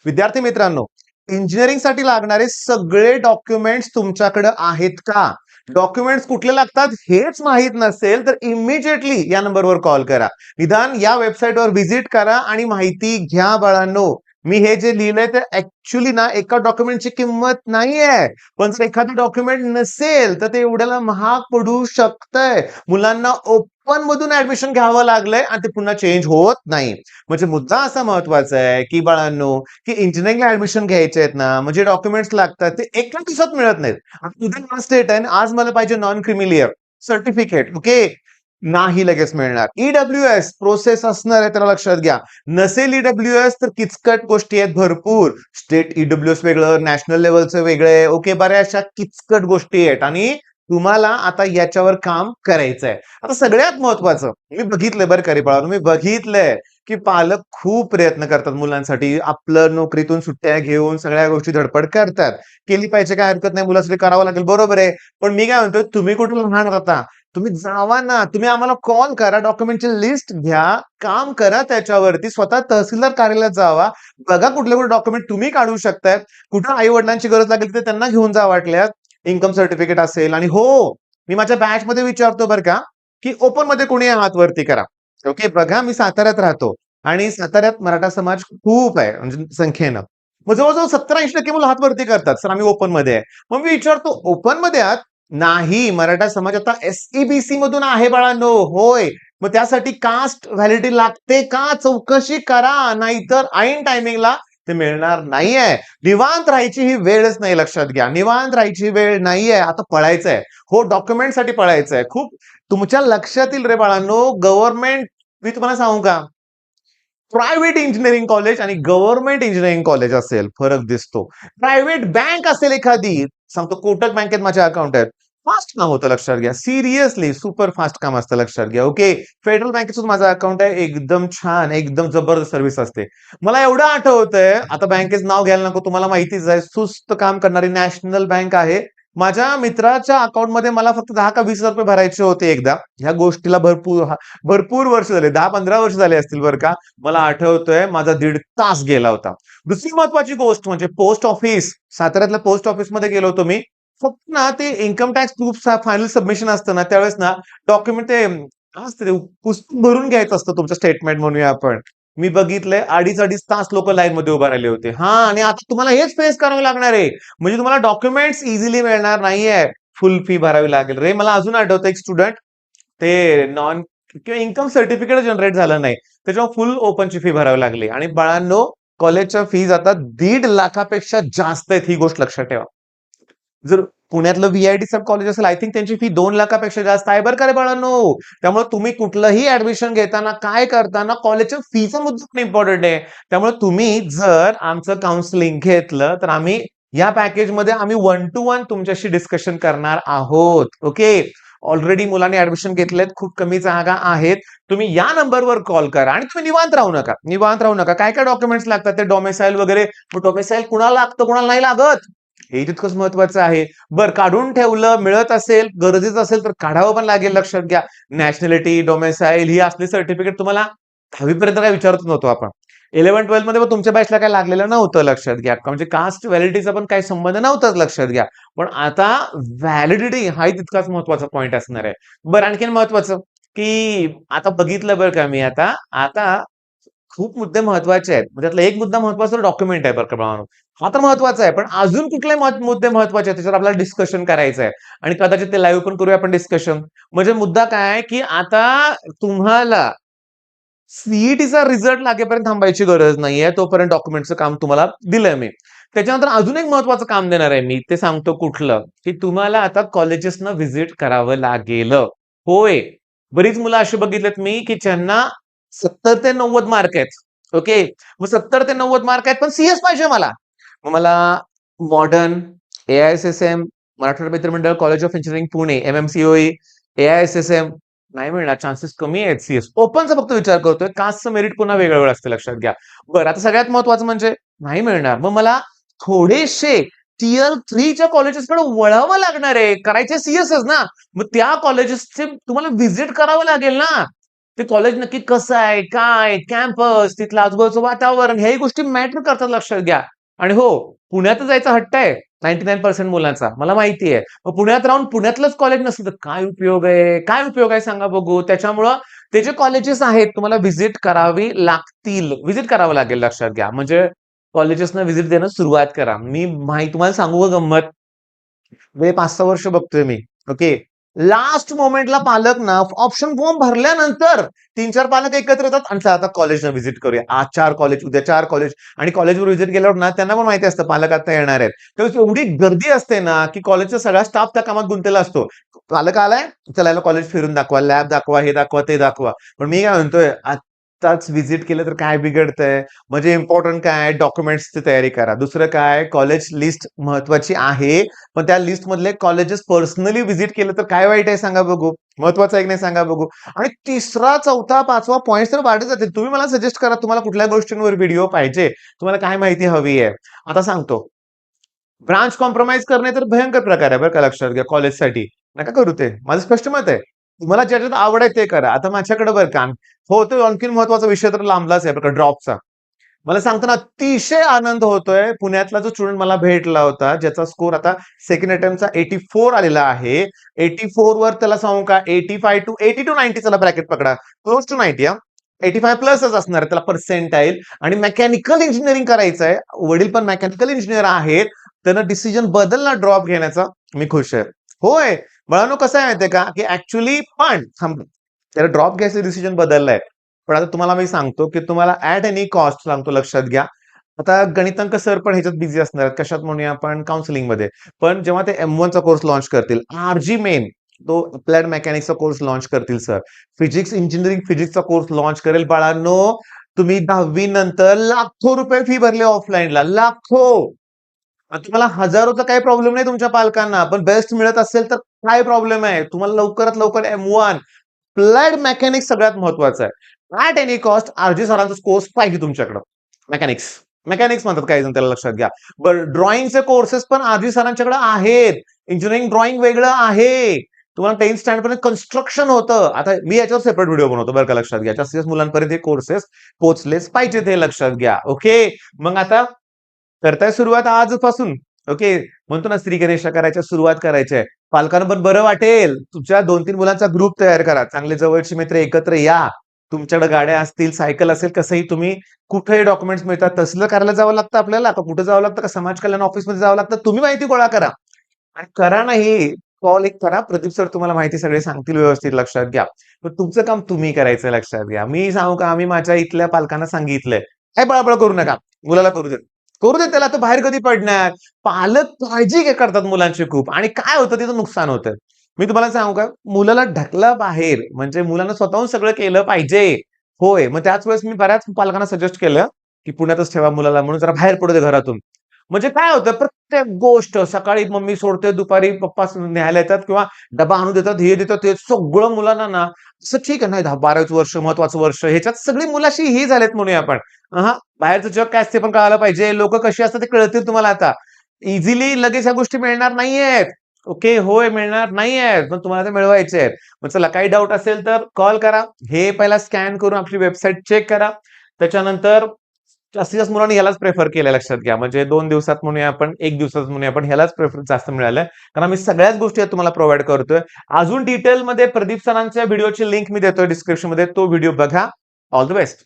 विद्यार्थी मित्रांनो, इंजिनिअरिंगसाठी लागणारे सगळे डॉक्युमेंट्स तुमच्याकडे आहेत का? डॉक्युमेंट्स कुठले लागतात हेच माहित नसेल तर इमिजिएटली या नंबरवर कॉल करा. निदान या वेबसाईटवर व्हिजिट करा आणि माहिती घ्या बाळांनो. मी हे जे लिहिलंय ते ऍक्च्युली ना एका डॉक्युमेंटची किंमत नाहीये. पण जर एखादं डॉक्युमेंट नसेल तर ते एवढ्याला महाग पडू शकतंय. मुलांना ओपन मधून ऍडमिशन घ्यावं लागलंय आणि ते पुन्हा चेंज होत नाही. म्हणजे मुद्दा असा महत्वाचा आहे की बाळांनो, की इंजिनिअरिंगला ऍडमिशन घ्यायचे आहेत ना, म्हणजे डॉक्युमेंट्स लागतात ते एका दिवसात मिळत नाहीत. आता उद्या लास्ट डेट आहे आणि आज मला पाहिजे नॉन क्रिमिलियर सर्टिफिकेट, ओके, नाही लगेच मिळणार. ईडब्ल्यूएस प्रोसेस असणार आहे, त्याला लक्षात घ्या. नसेल ईडब्ल्यूएस तर किचकट गोष्टी आहेत भरपूर. स्टेट ईडब्ल्यूएस वेगळं, नॅशनल लेवलचं वेगळे, ओके, बऱ्याचशा किचकट गोष्टी आहेत आणि तुम्हाला आता याच्यावर काम करायचंय. आता सगळ्यात महत्वाचं मी बघितलंय बरं का रे बाळांनो, मी बघितलंय की पालक खूप प्रयत्न करतात मुलांसाठी. आपलं नोकरीतून सुट्ट्या घेऊन सगळ्या गोष्टी धडपड करतात. केली पाहिजे, काय हरकत नाही, मुलासाठी करावं लागेल, बरोबर आहे. पण मी काय म्हणतोय, तुम्ही कुठून लहान राहता, तुम्ही जावा ना, तुम्ही आम्हाला कॉल करा, डॉक्युमेंटची लिस्ट घ्या, काम करा त्याच्यावरती, स्वतः तहसीलदार कार्यालयात जावा, बघा कुठले कुठले डॉक्युमेंट तुम्ही काढू शकताय, कुठं आई वडिलांची गरज लागेल ते त्यांना घेऊन जा वाटल्यास, इन्कम सर्टिफिकेट असेल. आणि हो, मी माझ्या बॅच मध्ये विचारतो बरं का, की ओपन मध्ये कोणी हात वरती करा. ओके, बघा मी साताऱ्यात राहतो आणि साताऱ्यात मराठा समाज खूप आहे म्हणजे संख्येनं. मग जवळजवळ 70-80% मुलं हात वरती करतात, सर आम्ही ओपन मध्ये आहे. मग मी विचारतो ओपन मध्ये आहात? नाही, मराठा समाज आता एसईबीसी मधून आहे बाळांनो. होय, मग त्यासाठी कास्ट व्हॅलिडिटी लागते का? चौकशी करा, नाहीतर ऐन टायमिंगला ते मिळणार नाहीये. निवांत राहायची ही वेळच नाही, लक्षात घ्या. निवांत राहायची वेळ नाहीये, आता पळायचंय. हो, डॉक्युमेंट साठी पळायचंय. खूप तुमच्या लक्षात येईल रे बाळांनो, गव्हर्नमेंट, मी तुम्हाला सांगू का, प्रायव्हेट इंजिनिअरिंग कॉलेज आणि गव्हर्नमेंट इंजिनिअरिंग कॉलेज असेल फरक दिसतो. प्रायव्हेट बँक असेल एखादी, सांगतो कोटक बँकेत माझे अकाउंट आहेत, फास्ट काम होतं, लक्षात घ्या. सिरियसली सुपर फास्ट काम असतं, लक्षात घ्या. ओके, फेडरल बँकेत सुद्धा माझं अकाउंट आहे, एकदम छान, एकदम जबरदस्त सर्व्हिस असते. मला एवढं आठवतंय, आता बँकेचं नाव घ्यायला नको, तुम्हाला माहितीच आहे, सुस्त काम करणारी नॅशनल बँक आहे. माझ्या मित्राच्या अकाउंटमध्ये मला फक्त 10 का 20 हजार रुपये भरायचे होते एकदा. ह्या गोष्टीला भरपूर वर्ष झाले, 10-15 वर्ष झाले असतील बरं का. मला आठवतोय माझा 1.5 तास गेला होता. दुसरी महत्वाची गोष्ट म्हणजे पोस्ट ऑफिस. साताऱ्यातल्या पोस्ट ऑफिसमध्ये गेलो होतो मी. फक्त ना ते income tax proof final submission असतं ना, त्यावेळेस ना डॉक्युमेंट ते काय असतं ते पुस्तक भरून घ्यायचं असतं, तुमचं स्टेटमेंट म्हणूया आपण. मी बघितलंय 2.5 तास लोक लाईन मध्ये उभा राहिले होते. हा, आणि आता तुम्हाला हेच फेस करावं लागणार आहे. म्हणजे तुम्हाला डॉक्युमेंट्स इझिली मिळणार नाहीये. फुल फी भरावी लागेल रे. मला अजून आठवतं एक स्टुडंट, ते नॉन किंवा इन्कम सर्टिफिकेट जनरेट झालं नाही, त्याच्यावर फुल ओपनची फी भरावी लागली. आणि बाळांनो, कॉलेजच्या फीज आता 1.5 लाखापेक्षा जास्त आहेत, ही गोष्ट लक्षात ठेवा. जर पुण्यातलं व्हीआयटी सब कॉलेज असेल, आय थिंक त्यांची फी 2 लाखापेक्षा जास्त आहे बरं का रे बाळांनो. त्यामुळे तुम्ही कुठलंही ऍडमिशन घेताना काय करताना कॉलेजच्या फीचा मुद्दा पण इम्पॉर्टंट आहे. त्यामुळे तुम्ही जर आमचं काउन्सिलिंग घेतलं तर आम्ही या पॅकेजमध्ये आम्ही 1 to 1 तुमच्याशी डिस्कशन करणार आहोत. ओके, ऑलरेडी मुलांनी ऍडमिशन घेतलेत, खूप कमी जागा आहेत. तुम्ही या नंबरवर कॉल करा आणि तुम्ही निवांत राहू नका, निवांत राहू नका. काय काय डॉक्युमेंट्स लागतात ते डोमेसाईल वगैरे, डोमेसाईल कुणाला लागतं कुणाला नाही लागत हे तितकंच महत्वाचं आहे. बरं, काढून ठेवलं, मिळत असेल, गरजेचं असेल तर काढावं पण लागेल, लक्षात घ्या. नॅशनॅलिटी, डोमेसाईल ही असली सर्टिफिकेट तुम्हाला 10वी पर्यंत काय विचारत नव्हतो आपण. 11-12 मध्ये पण तुमच्या बॅचला काय लागलेलं नव्हतं, लक्षात घ्या. म्हणजे कास्ट व्हॅलिडिटीचा पण काही संबंध नव्हताच, लक्षात घ्या. पण आता व्हॅलिडिटी हाही तितकाच महत्वाचा पॉईंट असणार आहे. बरं, आणखीन महत्वाचं की आता बघितलं बरं का मी, आता आता खूप मुद्दे महत्वाचे आहेत. म्हणजे त्यातला एक मुद्दा महत्वाचा डॉक्युमेंट आहे बरं का भावानो. हा तर महत्वाचा आहे, पण अजून कुठले मुद्दे महत्वाचे आहेत त्याच्यावर आपल्याला डिस्कशन करायचं आहे. आणि कदाचित ते लाईव्ह पण करूया आपण डिस्कशन. म्हणजे मुद्दा काय आहे, की आता तुम्हाला सीईटीचा रिझल्ट लागेपर्यंत थांबायची गरज नाहीये. तोपर्यंत डॉक्युमेंटचं काम तुम्हाला दिलंय मी. त्याच्यानंतर अजून एक महत्वाचं काम देणार आहे मी, ते सांगतो कुठलं, की तुम्हाला आता कॉलेजेसना व्हिजिट करावं लागेल. होय, बरीच मुलं अशी बघितलेत मी, की ज्यांना 70 ते 90 मार्क आहेत. ओके, मग 70 ते 90 मार्क आहेत, पण सीएस पाहिजे मला. मग मला मॉडर्न, एआयएसएसएम, मराठवाडा मित्रमंडळ कॉलेज ऑफ इंजिनिअरिंग पुणे, एमएमसीओई, एआयएसएसएम नाही मिळणार, चान्सेस कमी आहेत. सीएस ओपनचा फक्त विचार करतोय, कास्टचं मेरिट पुन्हा वेगळं वेगळं असतं, लक्षात घ्या. बरं, आता सगळ्यात महत्वाचं म्हणजे नाही मिळणार. मग मला थोडेसे टियर 3च्या कॉलेजेसकडे वळावं लागणार आहे. करायचे सीएसच ना, मग त्या कॉलेजेसचे तुम्हाला व्हिजिट करावं लागेल ना. ते कॉलेज नक्की कसं आहे, काय, कॅम्पस, तिथलं आजूबाजूचं वातावरण, ह्याही गोष्टी मॅटर करतात, लक्षात घ्या. आणि हो, पुण्यातच जायचा हट्ट आहे 99% मुलांचा, मला माहिती आहे. मग पुण्यात राहून पुण्यातलंच कॉलेज नसलं तर काय उपयोग आहे? काय उपयोग आहे सांगा बघू? त्याच्यामुळं ते जे कॉलेजेस आहेत तुम्हाला व्हिजिट करावी लागतील. व्हिजिट करावं लागेल, लक्षात घ्या. म्हणजे कॉलेजेसना व्हिजिट देणं सुरुवात करा. मी तुम्हाला सांगू का गंमत? 5-6 वर्ष बघतोय मी. ओके. लास्ट मोमेंटला पालक ना ऑप्शन फॉर्म भरल्यानंतर 3-4 पालक एकत्र येतात आणि चला आता कॉलेजला व्हिजिट करूया. आज 4 कॉलेज, उद्या 4 कॉलेज आणि कॉलेजवर व्हिजिट केल्यावर ना त्यांना पण माहिती असतं पालक आता येणार आहेत. तर एवढी गर्दी असते ना, की कॉलेजचा सगळा स्टाफ त्या कामात गुंतलेला असतो. पालक आलाय, चला याला कॉलेज फिरून दाखवा, लॅब दाखवा, हे दाखवा, ते दाखवा. पण मी काय म्हणतोय, आत्ताच व्हिजिट केलं तर काय बिघडतंय? म्हणजे इम्पॉर्टंट काय? डॉक्युमेंट्सची तयारी करा. दुसरं काय? कॉलेज लिस्ट महत्वाची आहे. पण त्या लिस्ट मधले कॉलेजेस पर्सनली व्हिजिट केलं तर काय वाईट आहे सांगा बघू? महत्वाचं आहे की नाही सांगा बघू? आणि तिसरा, चौथा, पाचवा पॉईंट तर वाढत जाते. तुम्ही मला सजेस्ट करा तुम्हाला कुठल्या गोष्टींवर व्हिडिओ पाहिजे, तुम्हाला काय माहिती हवी आहे. आता सांगतो. ब्रांच कॉम्प्रोमाइज करणे तर भयंकर प्रकार आहे बरं का, लक्षात घ्या कॉलेजसाठी. नका करू ते. माझं स्पष्ट मत आहे. तुम्हाला ज्याच्यात आवड आहे ते करा. आता माझ्याकडे बरं का, हो तो आणखीन महत्वाचा विषय तर लांबलाच आहे बरं का, ड्रॉपचा. मला सांगताना अतिशय आनंद होतोय. पुण्यातला जो स्टुडंट मला भेटला होता, ज्याचा स्कोर आता सेकंड अटेम्प्टचा 84 आलेला आहे. 84 वर त्याला सांगू का 85 टू 80 टू 90 चला ब्रॅकेट पकडा. क्लोज टू 90 हां. 85 प्लसच असणार आहे त्याला पर्सेंटाईल आणि मेकॅनिकल इंजिनिअरिंग करायचं आहे. वडील पण मेकॅनिकल इंजिनिअर आहेत. त्यानं डिसिजन बदलला ड्रॉप घेण्याचा. मी खुश आहे. होय. मुळानो कसं आहे माहितीये का, की ऍक्च्युअली पण थांब त्याला ड्रॉप घ्यायचं डिसिजन बदललाय. पण आता तुम्हाला मी सांगतो, की तुम्हाला ॲट एनी कॉस्ट सांगतो लक्षात घ्या. आता गणितांक सर पण ह्याच्यात बिझी असणार आहेत. कशात म्हणूया आपण काउन्सिलिंगमध्ये. पण जेव्हा ते M1 चा कोर्स लॉन्च करतील, आर-जी मेन तो अप्लाइड मेकॅनिक्सचा कोर्स लॉन्च करतील सर. फिजिक्स इंजिनिअरिंग फिजिक्सचा कोर्स लॉन्च करेल बाळांनो. तुम्ही 10वी नंतर लाखो रुपये फी भरले ऑफलाईनला, लाखो. आणि तुम्हाला हजारोचा काही प्रॉब्लेम नाही तुमच्या पालकांना, पण बेस्ट मिळत असेल तर काय प्रॉब्लेम आहे? तुम्हाला लवकरात लवकर M1 अप्लाइड मेकॅनिक्स सगळ्यात महत्वाचं आहे. ॲट एनी कॉस्ट आर-जी सरांचा कोर्स पाहिजे तुमच्याकडं. मेकॅनिक्स. मेकॅनिक्स म्हणतात काही जण त्याला, लक्षात घ्या. बरं ड्रॉइंगचे कोर्सेस पण आर-जी सरांच्याकडे आहेत. इंजिनिअरिंग ड्रॉइंग वेगळं आहे. तुम्हाला 10th स्टँडर्ड पर्यंत कन्स्ट्रक्शन होतं. आता मी याच्यावर सेपरेट व्हिडिओ बनवतो बरं का, लक्षात घ्या. जास्तीत जास्त मुलांपर्यंत हे कोर्सेस पोहोचलेच पाहिजेत हे लक्षात घ्या. ओके. मग आता करताय सुरुवात आजपासून. ओके. म्हणतो ना श्री गणेशा करायच्या सुरुवात करायची आहे. पालकांना पण बरं वाटेल. तुमच्या 2-3 मुलांचा ग्रुप तयार करा. चांगले जवळचे मित्र एकत्र या. तुमच्याकडे गाड्या असतील, सायकल असेल, कसंही तुम्ही कुठेही डॉक्युमेंट्स मिळतात. तसलं करायला जावं लागतं आपल्याला का कुठे जावं लागतं का समाज कल्याण ऑफिसमध्ये जावं लागतं. तुम्ही माहिती गोळा करा. आणि करा नाही. कॉल एक करा. प्रदीप सर तुम्हाला माहिती सगळे सांगतील व्यवस्थित, लक्षात घ्या. पण तुमचं काम तुम्ही करायचं लक्षात घ्या. मी सांगू का आम्ही माझ्या इथल्या पालकांना सांगितलंय. काय बळबळ करू नका. मुलाला करू देत. करू दे त्याला, तो बाहेर कधी पडणार? पालक काळजी करतात मुलांची खूप आणि काय होतं तिचं नुकसान होतं. मी तुम्हाला सांगू का, मुलाला ढकला बाहेर म्हणजे मुलानं स्वतःहून सगळं केलं पाहिजे. होय, मग त्याच वेळेस मी बऱ्याच पालकांना सजेस्ट केलं, की पुण्यातच ठेवा मुलाला म्हणून जरा बाहेर पडू दे घरातून. म्हणजे काय होतं प्रत्येक गोष्ट सकाळी मम्मी सोडते, दुपारी पप्पा न्यायला येतात किंवा डबा आणून देतात, हे देतात, ते सगळं मुलांना ना असं ठीक आहे नाही 10-12 वर्ष महत्वाचं वर्ष ह्याच्यात सगळी मुलाशी ही झालेत म्हणूया आपण. बाहेरचं जग काय असते पण कळायला पाहिजे. लोक कशी असतात ते कळतील तुम्हाला आता. इझिली लगेच ह्या गोष्टी मिळणार नाहीयेत. ओके. होय, मिळणार नाहीयेत. पण तुम्हाला ते मिळवायचे आहेत. मग चला काही डाऊट असेल तर कॉल करा. हे पहिला स्कॅन करून आपली वेबसाईट चेक करा. त्याच्यानंतर जास्तीत जास्त मुलांनी ह्यालाच प्रेफर केलं लक्षात घ्या. म्हणजे 2 दिवसात म्हणूया आपण, 1 दिवसात म्हणूया आपण, ह्यालाच प्रेफरन्स जास्त मिळालंय. कारण आम्ही सगळ्याच गोष्टी तुम्हाला प्रोव्हाईड करतोय. अजून डिटेलमध्ये प्रदीप सरांच्या व्हिडिओची लिंक मी देतोय डिस्क्रिप्शनमध्ये. तो व्हिडिओ बघा. All the best.